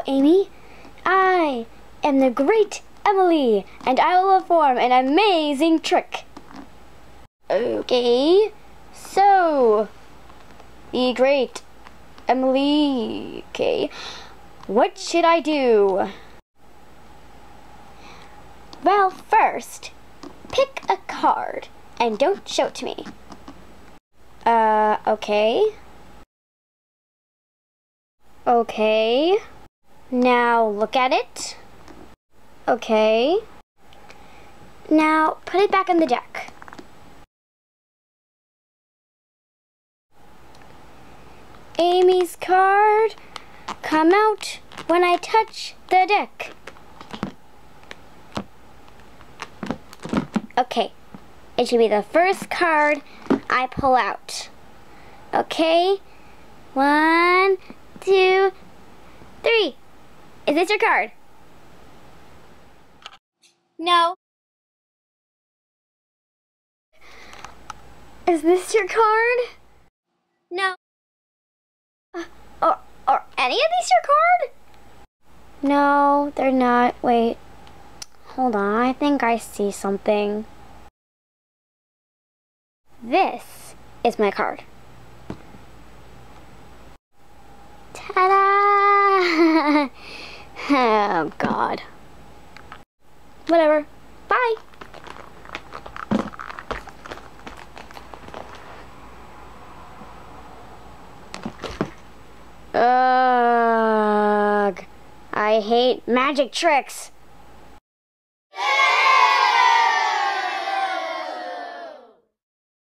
Amy. I am the great Emily, and I will perform an amazing trick. Okay, so, the great Emily, okay, what should I do? Well, first, pick a card, and don't show it to me. Okay. Okay. Now look at it. Okay. Now put it back in the deck. Amy's card, come out when I touch the deck. Okay, it should be the first card I pull out. Okay, 1, 2, 3. Is this your card? No. Is this your card? No. Are any of these your card? No, they're not. Wait. Hold on, I think I see something. This is my card. Ta-da! Oh, God. Whatever. Bye. Ugh. I hate magic tricks.